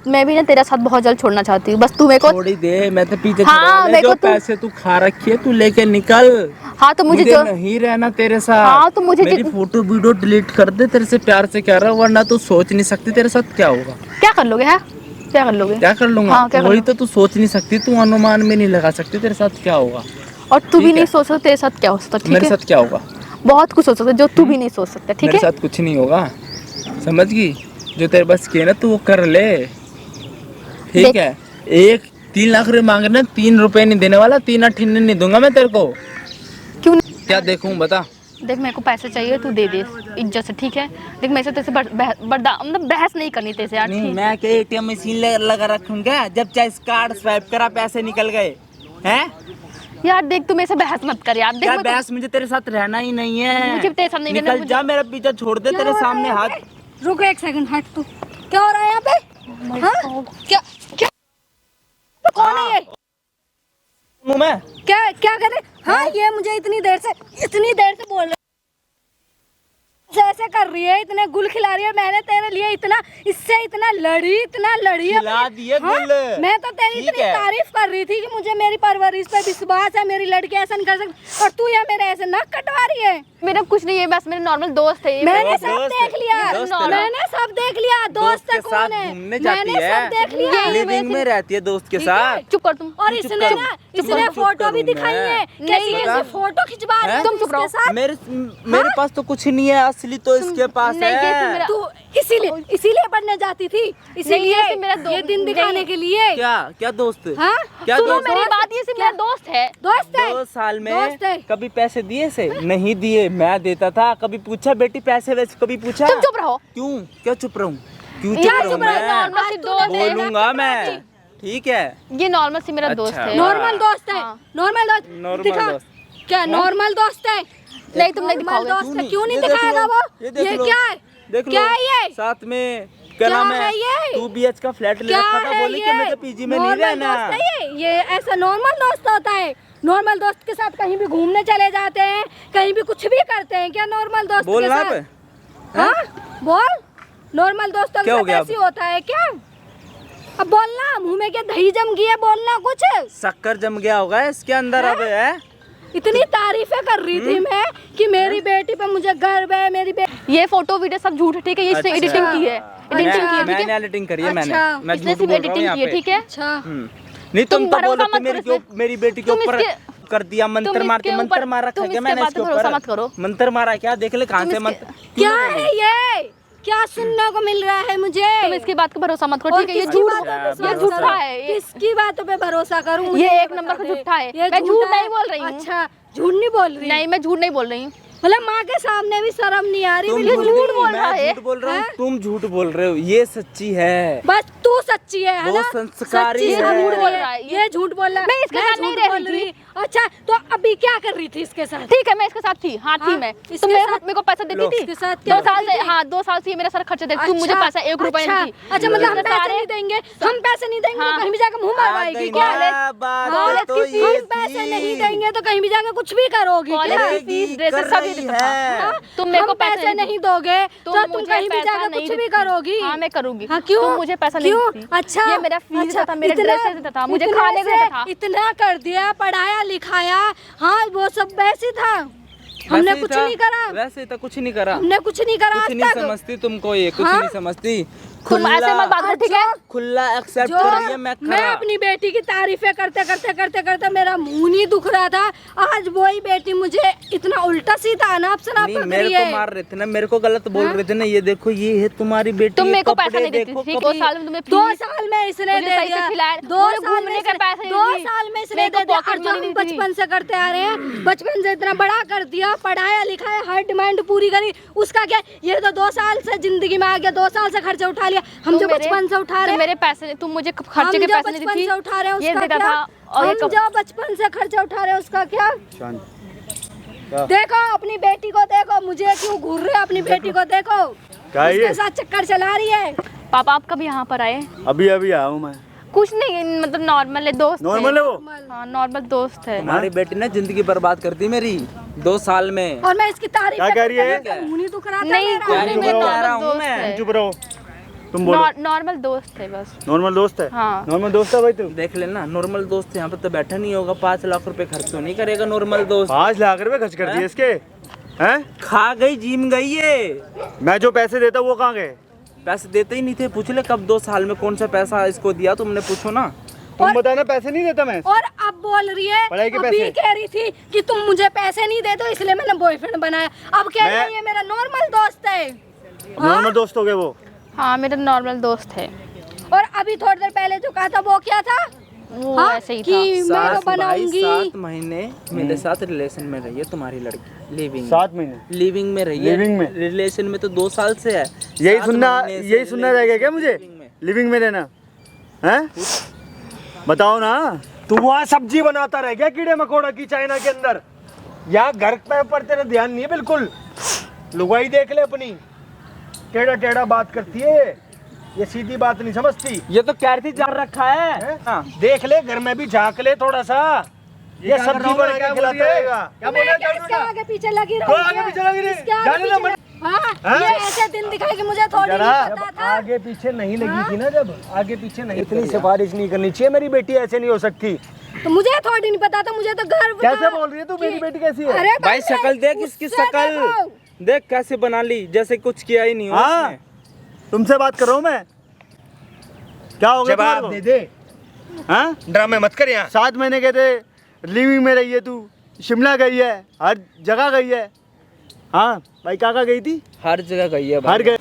मैं भी ना तेरा साथ बहुत जल्द छोड़ना चाहती हूँ, बस तू मेरे को। थोड़ी दे, मैं तो पीछे हाँ, छुड़वा ले, मेरे जो को तू- पैसे तू खा रखी है तू लेके निकल। हाँ तो मुझे जो नहीं रहना तेरे साथ। हाँ, तो मुझे मेरी जित- फोटो वीडियो डिलीट कर दे, तेरे से प्यार से कह रहा हूँ, वरना तू सोच नहीं सकती तेरे साथ क्या होगा। क्या कर लोगे? है क्या कर लोगे? क्या कर लूंगा? हाँ, क्या कर वही लूं? तो तू सोच नहीं सकती, तू अनुमान में नहीं लगा सकती तेरे साथ क्या होगा। और तू भी ठीक नहीं है। सोच सकता तेरे साथ क्या हो सकता, ठीक मेरे है। साथ क्या होगा? बहुत कुछ सोच सकता जो तू भी नहीं सोच सकता, ठीक मेरे है। साथ कुछ नहीं होगा, समझ गई? जो तेरे बस की है ना, तू वो कर ले, ठीक देख। है। 3 लाख रुपए मांग रहे, 3 रुपए नहीं देने वाला, 3 अठन्नी नहीं दूंगा मैं तेरे को। क्यों नहीं? क्या देखूं बता? देख मेरे को पैसे चाहिए, तू दे दे इज्जत से, ठीक है। देख मेरे से तेरे से मतलब बहस नहीं करनी तेरे से यार, नहीं, ठीक? मैं क्या एटीएम मशीन लगा रखूंगा, जब चाहे कार्ड स्वाइप करा पैसे निकल गए हैं? यार देख तू मेरे से बहस मत कर यार, देख क्या मैं तो- बहस? मुझे तेरे साथ रहना ही नहीं है, मुझे तेरे साथ नहीं रहना, निकल मुझे- जा, मेरा पीछा छोड़ दे, तेरे सामने हाथ। रुको एक सेकंड, हट तू। क्या हो रहा है यहाँ पे? हाँ? क्या क्या कौन है ये? मुंह में क्या करे? हाँ ये मुझे इतनी देर से बोल रहा ऐसे कर रही है, इतने गुल खिला रही है। मैंने तेरे लिए इससे इतना लड़ी है। खिला दिए हाँ? गुल। मैं तो तेरी ठीक इतनी है। तारीफ कर रही थी कि मुझे मेरी परवरिश पे विश्वास है, मेरी लड़की ऐसा नहीं कर सकती, और तू यहाँ मेरे ऐसे नाक कटवा रही है। मेरा कुछ नहीं है, बस मेरे नॉर्मल दोस्त है ये। मैंने दोस्त सब है। देख लिया, दोस्त है। मैंने सब देख लिया। दोस्त के है साथ कौन है? घूमने जाती मैंने है, सब देख लिया। लिविंग में रहती है दोस्त के ठीक है। साथ। चुप कर तुम। और चुप इसने करूं? ना चुप इसने करूं? फोटो भी चुप दिखाई करूं है, मैं? कैसी नहीं, कैसी फोटो खिंचवा रही है तुम चुप रहो। मेरे पास तो कुछ नहीं है, असली तो इसके पास नहीं, ये तो है। मेरा- तू इसीलिए पढ़ने जाती थी, इसीलिए ये सिर्फ मेरा ये दिन दिखाने नहीं। के लिए। क्या दोस्त? हाँ? क्या सुनो दोस्त? मेरी बात, ये सिर्फ मेरा दोस्त है। दोस्त है, 2 साल में दोस्त है। कभी पैसे दिए से? नहीं दिए, मैं देता था। कभी पूछा बेटी पैसे वैसे? कभी पूछा? तुम चुप रहो। क्यों? क्या चुप रहूं? क्यों यार चुप चुप रहूं रहो, मैं? नॉर्मल सी दोस्त है। बोलूंगा मैं, ठीक है। ये नॉर्मल सी मेरा अच्छा। दोस्त है। नॉर्मल दोस्त है, हाँ। नॉर्मल दोस्त। नॉर्मल दिखा दोस्त। क्या नॉर्मल दोस्त है? नहीं तुम नहीं नॉर्मल दिखाओगे। दोस्त है, क्यों नहीं ये देख दिखाएगा लो, वो? ये देख लो। क्या है? देख लो, क्या है ये? साथ में क्या क्या नाम है है? ये? 2 BH का फ्लैट ले क्या रखा था, है बोले कि ये? मैं तो पीजी में नहीं नॉर्मल रहना। दोस्त है ये ऐसा नॉर्मल दोस्त होता है। नॉर्मल दोस्त के साथ कहीं भी घूमने चले जाते हैं, कहीं भी कुछ भी करते हैं क्या नॉर्मल दोस्त बोल के ना साथ? पे। हाँ बोल, नॉर्मल दोस्तों के क्या हो साथ गया ऐसी होता है क्या? अब बोलना, मुंह में क्या दही जम गई है, बोलना कुछ। शक्कर जम गया होगा इसके अंदर अब, है? इतनी तारीफें कर रही थी मैं कि मेरी बेटी पे मुझे गर्व है, मेरी बेटी। ये फोटो वीडियो सब झूठ है, ठीक है। ये इसने अच्छा। एडिटिंग की है, एडिटिंग की है, ठीक मैंने है। एडिटिंग करी है, मैंने। अच्छा। मैं इसने झूठ सिर्फ बोल रहा हूँ एडिटिंग यहाँ की है, पे। ठीक है। अच्छा नहीं तुम तो भरोसा बोलो मत मेरी करो इसमें। मेरी बेटी के तुम ऊपर इसके- कर दिया मंत्र तुम मार के। इसके मंत्र ऊपर- मार रखा तुम क्या मैंने इसके इसके बात पे भरोसा मत ऊपर? करो। मंत्र मारा क्या? देख ले कहाँ तुम से इसके- मंत्र। क्या है ये? क्या सुनने को मिल रहा है मुझे? तुम इसकी बात का भरोसा मत करो, और ठीक है। ये किसकी झूठ बातों पे ये विश्वास झूठा करूं? है ये। किसकी बातों पे भरोसा करूं? मुझे ये एक बता नंबर का दे। झूठा है। ये मैं झूठ झूठा नहीं है? बोल रही हूँ। अच्छा, झूठ नहीं बोल रही। नहीं मैं झूठ नहीं बोल रही हूँ। मतलब माँ के सामने भी शर्म नहीं आ रही, तुम बिल्कुल झूठ भी। बोल रहा मैं है। झूठ बोल रहा हूँ, हैं? तुम झूठ बोल रहे हो, ये सच्ची है। बस तू सच्ची है वो ना? संस्कारी सच्ची है। झूठ बोल बोल रहा रहा है। है, ये झूठ बोल रहा है। मैं इसके साथ नहीं झूठ रह बोल रही थी। अच्छा, तो अभी क्या कर रही थी इसके साथ? ठीक है, मैं इसके साथ थी। हाँ थी हाँ, मैं। इसके तुम साथ- मेरे को पैसा देती थी? इसके साथ क्या 2 साल करती से, थी? हाँ 2 साल से ये मेरा सारा खर्चा देती। तुम मुझे पैसा 1 रुपया नहीं दी। अच्छा, मतलब हम पैसे सारे- नहीं देंगे, हम पैसे नहीं देंगे हाँ। तो कहीं भी जाकर मुंह मारवाएगी गई क्या? ना बात हाँ, तो ये हम पैसे थी। नहीं देंगे तो कहीं भी जाकर कुछ भी करोगी कॉलेज क्या? की फीस, ड्रेसेस सब ये देता था। है। हाँ? तुम मेरे को हम पैसे पैसे नहीं दोगे तो तुम मुझे कहीं भी पैसा जाकर नहीं कुछ भी देती। करोगी। हाँ मैं करूंगी। हाँ, क्यों? तुम मुझे पैसा नहीं क्यों? देती। अच्छा, ये मेरा फीस अच्छा, देता था, मेरे इतना- ड्रेसेस देता था, मुझे इतने खाने को से देता था। इतना कर दिया, पढ़ाया लिखाया, हाँ वो सब वैसे था। हमने वैसे ही कुछ था, नहीं करा, वैसे ही था, कुछ नहीं करा, हमने कुछ नहीं करा कुछ आज नहीं तक। समझती तुमको, ये कुछ हाँ? नहीं समझती। तुम ऐसे मत बात करो, ठीक है? खुला एक्सेप्ट जो कर रही है। मैं अपनी बेटी की तारीफें करते करते करते करते मेरा मुंह नहीं दुख रहा था, आज वही बेटी मुझे इतना उल्टा सीधा अनाप शनाप नहीं, कर मेरे रही को है। मार रहे थे ना, मेरे को गलत बोल रहे थे ना। ये देखो, ये है तुम्हारी बेटी। तुम मेरे को कपड़े पैसा नहीं देती देखो, थी। कपड़े- 2 साल में तुम्हें 2 फीस- साल में इसने मुझे दे सही से दिया, खिलाया, 2 मुझे साल में घूमने के इसने- पैसे नहीं 2 दिए। साल में इसने मेरे को दे दिया। pocket और जो money हम नहीं दी। बचपन से करते आ रहे हैं, बचपन से इतना बड़ा कर दिया, पढ़ाया लिखाया, हर डिमांड पूरी करी, उसका क्या? ये तो 2 साल से जिंदगी में आ गया, 2 साल से खर्चा उठा लिया। हम जो बचपन से उठा रहे हैं, मेरे पैसे, तुम मुझे खर्चे के हम जो पैसे नहीं बचपन दी से उठा रहे हैं थी, ये उसका देता क्या? था। और ये हम जो बचपन से खर्चा उठा रहे हैं उसका क्या? देखो अपनी बेटी को, देखो मुझे क्यों घूर रहे हो, अपनी बेटी को देखो, क्या है ये? उसके साथ चक्कर चला रही है। पापा आप कब यहाँ पर आए? अभी अभी आया हूँ मैं। कुछ नहीं, मतलब नॉर्मल है, दोस्त नॉर्मल है वो। हाँ नॉर्मल दोस्त है। तुम्हारी बेटी ने जिंदगी बर्बाद कर दी मेरी 2 साल में। और मैं इसकी तारीफ क्या कह रही है? मुंह नहीं दुख रहा था नहीं मेरा। कुछ यार, नहीं, चुप मेरा रहो। नॉर्मल कह रहा हूँ दोस्त मैं। है। चुप रहो, तुम बोलो। नॉर्मल दोस्त है बस। नॉर्मल दोस्त है? हाँ। नॉर्मल दोस्त है भाई तू? देख लेना, नॉर्मल दोस्त यहाँ पे तो बैठा नहीं होगा। 5 लाख रुपए खर्च तो नहीं करेगा नॉर्मल दोस्त। 5 लाख रुपए खर्च कर दिए इसके हैं? खा गई, जिम गई ये। मैं जो पैसे देता वो कहाँ गए? पैसे देते ही नहीं थे। पूछ ले कब 2 साल में कौन सा पैसा इसको दिया, तुमने पूछो ना। तुम बताना, पैसे नहीं देता मैं। और अब बोल रही है, पढ़ाई के अभी पैसे। कह रही थी कि तुम मुझे पैसे नहीं देते हो इसलिए मैंने बॉयफ्रेंड बनाया, अब कह रही है ये मेरा नॉर्मल दोस्त है। नॉर्मल दोस्त हो गए वो? हाँ मेरा नॉर्मल दोस्त है। और अभी थोड़ी देर पहले जो कहा था वो क्या था? वो हाँ, ऐसे ही कि था। मैं तो 7 बनाऊंगी। 7 महीने मेरे साथ रिलेशन में रही है तुम्हारी लड़की। लिविंग 7 महीने लिविंग में रही है। लिविंग में? रिलेशन में तो 2 साल से है। यही 7 सुनना, महीने से यही सुनना रहेगा क्या मुझे? लिविंग में। लिविंग में रहना हैं? बताओ ना। तू वहाँ सब्जी बनाता रह गया कीड़े मकोड़ा की चाइना के अंदर। यहाँ घर पे पर तेरा ध्यान नहीं है बिल्कुल। लुगाई देख ले अपनी, टेढ़ा टेढ़ा बात करती है, ये सीधी बात नहीं समझती। ये तो कह रही थी जान रखा है। हैं? हाँ। देख ले, घर में भी झांक ले थोड़ा सा। ये सब्जी बना के खिलाता रहेगा। तो मैं क्या इसके आगे पीछे लगी तो रहूंगी? आगे पीछे लगी रही? इसके आगे जाने ना पीछे- हाँ, हाँ? ये ऐसे दिन दिखाएगी मुझे थोड़ी जरा नहीं पता था। आगे पीछे नहीं लगी थी ना, जब आगे पीछे नहीं, इतनी सिफारिश नहीं करनी चाहिए। मेरी बेटी ऐसे नहीं हो सकती। तो मुझे थोड़ी नहीं पता था, मुझे तो गर्व था। कैसे बोल रही है तू? मेरी बेटी कैसी है? अरे भाई शक्ल देख इसकी, उससे शक्ल देखो। देख कैसे बना ली, जैसे कुछ किया ही नहीं हो हाँ, उसने। तुमसे बात कर रहा हूँ मैं। क्या हो गया जवाब तुम्हारे दे को? हाँ? ड्रामे मत कर यहाँ। 7 महीने गए थे, लिविंग में रही है तू, शिमला गई है, हर जगह गई है। हाँ भाई, कहाँ गई थी? हर जगह गई है भाई। हर गए।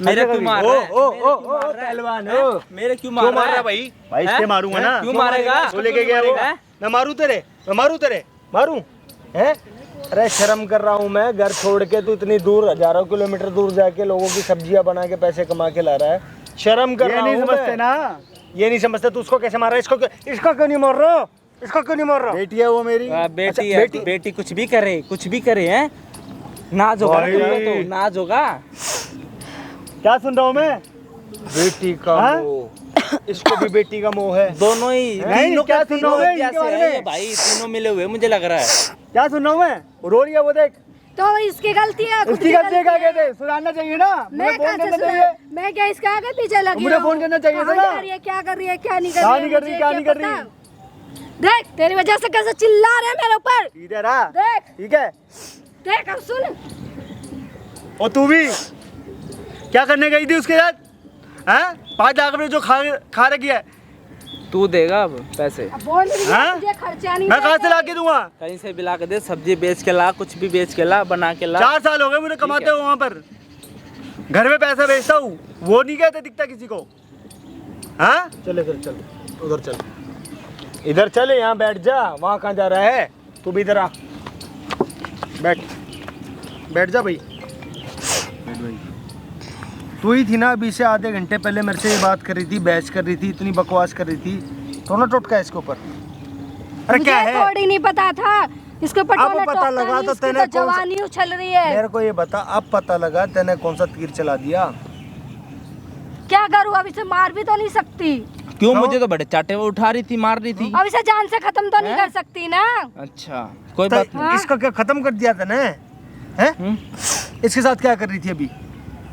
मेरे क्यों मार रहा है? ओ पहलवान हो। मेरे क्यों क्यों मार मार रहा रहा है भाई? भाई इससे मारूंगा ना। क्यों मारेगा? तो लेके गया वो। हैं? मैं मारूं तेरे? मैं मारूं तेरे? मारूं? हैं? अरे शर्म कर रहा हूँ मैं, घर छोड़ के तू इतनी दूर, हजारों किलोमीटर दूर जाके लोगों की सब्जियां बना के पैसे कमा के ला रहा है। शर्म कर रहा हूँ। नहीं समझते ना, ये नहीं समझते। तू उसको कैसे मार रहा है? इसको क्यों नहीं मार रहा? इसको क्यों नहीं मार रहा? बेटी है वो मेरी। बेटी अच्छा, है, बेटी कुछ भी करे, कुछ भी करे हैं। नाज होगा ना भाई। तुमको, तो नाज होगा। क्या सुन रहा हूँ मैं? बेटी का हाँ? मोह। इसको भी बेटी का मोह है। दोनों ही, नहीं, तीनों क्या का सुन तीनों रहा हूँ मैं ऐसे इनके बारे है में? ये भाई, तीनों मिले हुए मुझे लग रहा है। क्या सुन रहा हूँ मैं? रो रही है वो, देख। तो इसकी गलती है, खुद उसकी की गलती क्या कहते? सुधारना चाहिए ना। मैं मुझे फोन कैसे करना सुना? चाहिए। मैं क्या इसके आगे पीछे लगी मुझे रहूं? फोन करना चाहिए था कहाँ ना। जा रही है, क्या कर रही है, क्या नहीं कर क्या रही है, नहीं कर रही, मुझे क्या नहीं कर रही? पता? देख तेरी वजह से कैसे चिल्ला रहे हैं मेरे ऊपर। इधर आ। देख ठीक है। देख अब सुन। और तू भी क्या करने गई थी उसके साथ? हैं? 5 लाख रुपए जो खा रखी है। तू देगा अब पैसे? अब बोल रही है हाँ? मुझे खर्चा नहीं मैं कहाँ से देते। ला के दूंगा? कहीं से भी ला के दे, सब्जी बेच के ला, कुछ भी बेच के ला, बना के ला। 4 साल हो गए मुझे कमाते हुए वहाँ पर। घर में पैसा भेजता हूँ, वो नहीं कहते दिखता किसी को। हाँ? चल इधर चल, उधर चल, इधर चल, यहाँ बैठ जा। वहाँ कहाँ जा रहा है? तू भी इधर आ, बैठ। बैठ जा भाई। तू ही थी ना अभी से आधे घंटे पहले मेरे से ये बात कर रही थी, बहस कर रही थी, इतनी बकवास कर रही थी। तो ना टोटका है इसके ऊपर। अरे क्या है? थोड़ी नहीं पता था इसके ऊपर। अब पता लगा तो तेने कौन सा- जवानी उछल रही है। मेरे को ये बता, अब पता लगा तेने कौन सा तीर चला दिया। क्या करूँ अब, इसे मार भी तो नहीं सकती। क्यों? मुझे तो बड़े चाटे वो उठा रही थी, मार रही थी। अब इसे जान से खत्म तो नहीं कर सकती ना। अच्छा, कोई बात नहीं। इसका क्या खत्म कर दिया तेने? हैं? इसके साथ क्या कर रही थी अभी?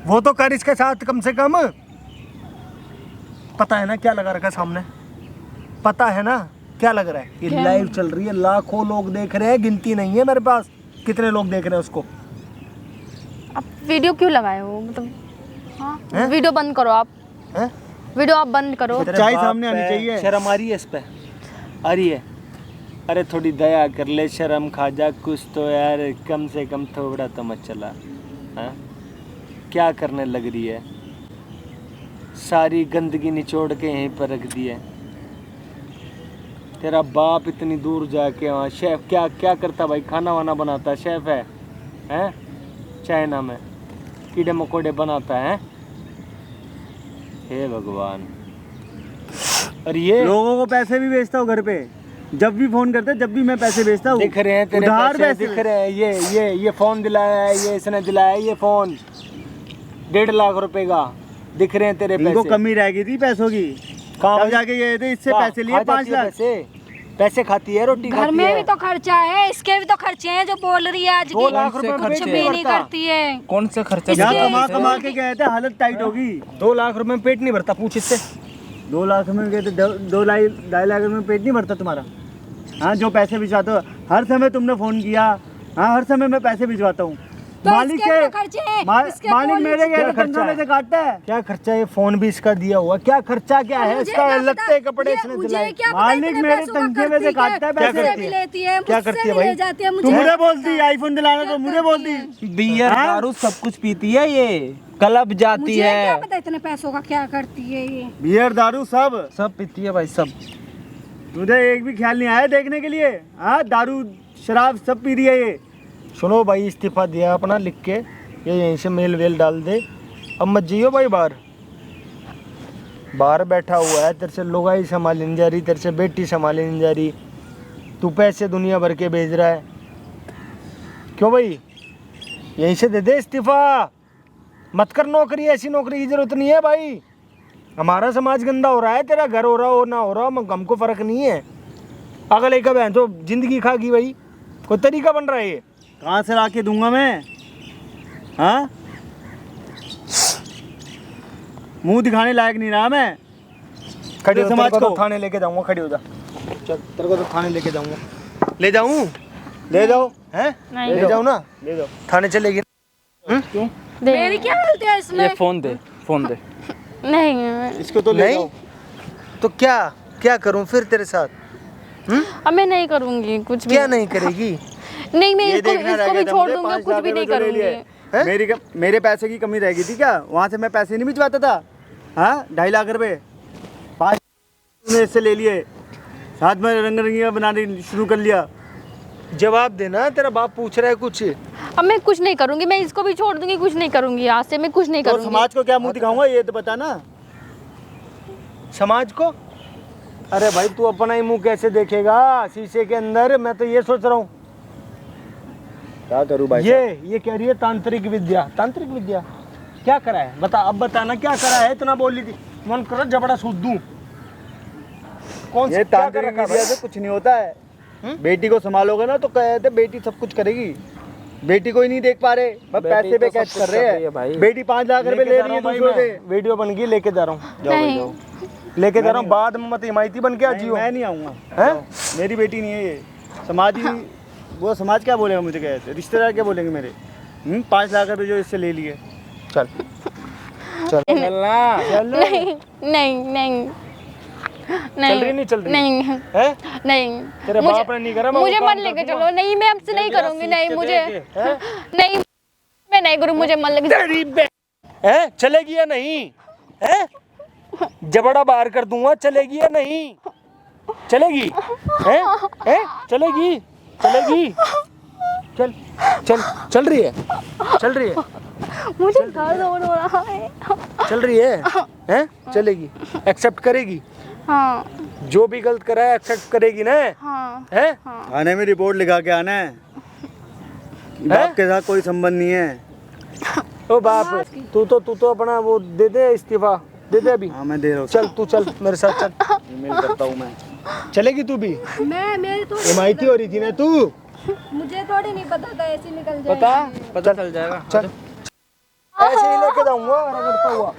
वो तो कर इसके साथ कम से कम। पता है ना क्या लगा रखा है सामने? पता है ना क्या लग रहा है? ये लाइव चल रही है, लाखों लोग देख रहे हैं, गिनती नहीं है मेरे पास कितने लोग देख रहे हैं उसको। आप वीडियो क्यों लगाए हो? मतलब हाँ, वीडियो बंद करो आप। हैं? वीडियो आप बंद करो। सच्चाई सामने आनी चाहिए। शर्म आ रही है इस पे? आ रही है? अरे थोड़ी दया कर ले, शर्म खा जा कुछ तो यार, कम से कम थोड़ा तो मत चला। हाँ? क्या करने लग रही है? सारी गंदगी निचोड़ के यहीं पर रख दी है। तेरा बाप इतनी दूर जाके वहाँ शेफ क्या क्या करता भाई? खाना वाना बनाता, शेफ है हैं? चाइना में कीड़े मकोड़े बनाता है। हे भगवान। और ये लोगों को पैसे भी भेजता हूँ घर पे, जब भी फोन करते जब भी मैं पैसे भेजता हूँ। दिख रहे हैं तेरे उधार पैसे, दिख रहे हैं। ये फोन दिलाया है, ये इसने दिलाया है, ये फोन 1.5 लाख रुपए का। दिख रहे हैं तेरे इनको पैसे। कमी रह गई थी पैसों की, कहाँ तब जाके गए थे, इससे पैसे लिए 5 लाख। पैसे खाती है, रोटी घर खाती में है। भी तो खर्चा है, इसके भी तो खर्चे हैं जो बोल रही है आज 2 की। लाख रुपए कौन से कुछ खर्चे भी हैं? नहीं करती है। कौन से खर्चे? यहाँ इसके- कमा कमा के गए थे, हालत टाइट होगी। 2 लाख रुपए में पेट नहीं भरता, पूछ इससे। 2 लाख में गए थे, 2.5 लाख में पेट नहीं भरता तुम्हारा? हाँ, जो पैसे भिजवाते हो हर समय तुमने फोन किया। हाँ, हर समय मैं पैसे भिजवाता हूँ। तो मालिक इसके भी तो खर्चे हैं, इसके मालिक कौन- मेरे क्या गए खर्चा 15 में है? से काटता है। क्या खर्चा है? फोन भी इसका दिया हुआ। क्या खर्चा क्या है मुझे इसका? क्या लत्ते पता- कपड़े ये इसने मुझे दिलाए। क्या पता मालिक इतने मेरे पैसों का तनखे में से करती काटता है क्या पैसे। करती है? लेती है, क्या मुझसे करती है भी भाई? ले जाती है, तू मुझे मुझे बोलती आईफोन दिलाना तो मुझे बोलती। बियर हाँ? दारू सब कुछ पीती है ये, क्लब जाती मुझे क्या है, पता इतने पैसों का क्या करती है ये। बियर दारू सब। सब पीती है भाई, सब। तुझे एक भी ख्याल नहीं आया देखने के लिए? हाँ, दारू शराब सब पी रही है ये। सुनो भाई, इस्तीफा दिया अपना लिख के, ये यहीं से मेल वेल डाल दे। अब मत जियो भाई बाहर। बाहर बैठा हुआ है, तेरे से लुगाई संभाली नहीं जा रही, तेरे से बेटी संभाली नहीं जा रही। तू पैसे दुनिया भर के भेज रहा है। क्यों भाई? यहीं से दे दे इस्तीफा। मत कर नौकरी, ऐसी नौकरी की जरूरत नहीं है भाई। हमारा समाज गंदा हो रहा है, तेरा घर हो रहा हो ना हो रहा हो, हमको फर्क नहीं है। अगले का बहन तो जिंदगी खा गई भाई। कोई तरीका बन रहा है ये? कहाँ से ला के दूंगा मैं? हाँ, मुंह दिखाने लायक नहीं रहा मैं। खड़ी हो, समाज तेरे को को। तो थाने लेके जाऊंगा। खड़ी हो जा, चल तेरे को तो थाने लेके जाऊंगा। ले जाऊं? ले जाओ हैं? नहीं। ले जाओ ना, ले जाओ। थाने चलेगी। क्यों? मेरी क्या गलती है इसमें? ये फोन दे, फोन दे। नहीं, इसको तो ले नहीं जाओ। तो क्या क्या करूं फिर तेरे साथ? अब मैं नहीं करूँगी कुछ भी। क्या नहीं करेगी? नहीं, मैं ये इसको देखना रह इसको गया भी था छोड़ मुझे, दूंगी, 5 कुछ लाख भी नहीं रुपए जो ले लिए। करूँगी। मेरे पैसे की कमी रह गई थी क्या? वहाँ से मैं पैसे नहीं भिजवाता था। हाँ, 2.5 लाख रुपए 5 ने इससे ले लिए, साथ में रंग रंगिया बनाने शुरू कर लिया। जवाब देना, तेरा बाप पूछ रहा है कुछ। अब मैं कुछ नहीं करूँगी, मैं इसको भी छोड़ दूंगी, कुछ नहीं करूँगी। आज से मैं कुछ नहीं तो करूँगी। समाज को क्या मुंह दिखाऊंगा ये तो बता ना। समाज को? अरे भाई तू अपना ही मुंह कैसे देखेगा शीशे के अंदर? मैं तो ये सोच रहा हूँ। क्या करूँ भाई? ये कह रही है तांत्रिक विद्या। तांत्रिक विद्या क्या करा है? बता, अब बताना क्या करा है? इतना बोल रही थी, मन करो जबड़ा सूद दूं। कौन ये सा क्या कर तांत्रिक रखा विद्या भाई? से कुछ नहीं होता है। बेटी को संभालोगे ना तो कहते बेटी सब कुछ करेगी। बेटी को ही नहीं देख पा रहे, बस बेटी पैसे तो पे सब कैच कुछ कर रहे कर रही है भाई। हैं। बेटी 5 लाख रुपए लेके ले जा रही रहा है हूँ भाई दूसरों से। मैं। वीडियो बन गई, लेके जा रहा हूँ। नहीं, लेके जा रहा हूँ, बाद में मत हिमायती बन के आ नहीं, जियो। मैं नहीं आऊँगा। हैं? मेरी बेटी नहीं है ये। समाज ही वो समाज क्या बोलेगा मुझे? कहते रिश्तेदार क्या बोलेंगे मेरे? 5 लाख रुपए जो इससे ले लिए। चल चलना। नहीं, नहीं, नहीं, चल रही नहीं चल रही? नहीं, हैं? नहीं। तेरे मुझे- बाप ने नहीं करा, मैं मुझे वो काम मन लेके कर दूंगा। चलो। नहीं, मैं आपसे नहीं करूँगी। नहीं, मुझे हैं? नहीं, मैं नहीं करूँ, मुझे मन लेके तेरी हैं? चलेगी या नहीं? हैं? जबड़ा बाहर कर दूंगा, चलेगी या नहीं? चलेगी? हैं? हैं? चलेगी? चलेगी? चल चल चल रही है, चल रही है, मुझे दर्द हो रहा है। चल रही है, हैं? चलेगी, एक्सेप्ट करेगी, हाँ जो भी गलत करा है एक्सेप्ट करेगी ना, हाँ हैं? थाने में रिपोर्ट लिखा के आना है। बाप के साथ कोई संबंध नहीं है। ओ बाप, तू तो अपना वो दे दे इस्तीफा, दे दे अभी। हाँ मैं दे रहा हूँ। चल तू चल मेरे साथ चल, ईमेल करता हूँ मैं। चलेगी तू भी? मेरी तो हिमायती हो रही थी ना तू, मुझे थोड़ी नहीं पता था ऐसे निकल जाएगी। पता चल जाएगा। चल ऐसे ही लेके जाऊंगा रगड़ता हुआ।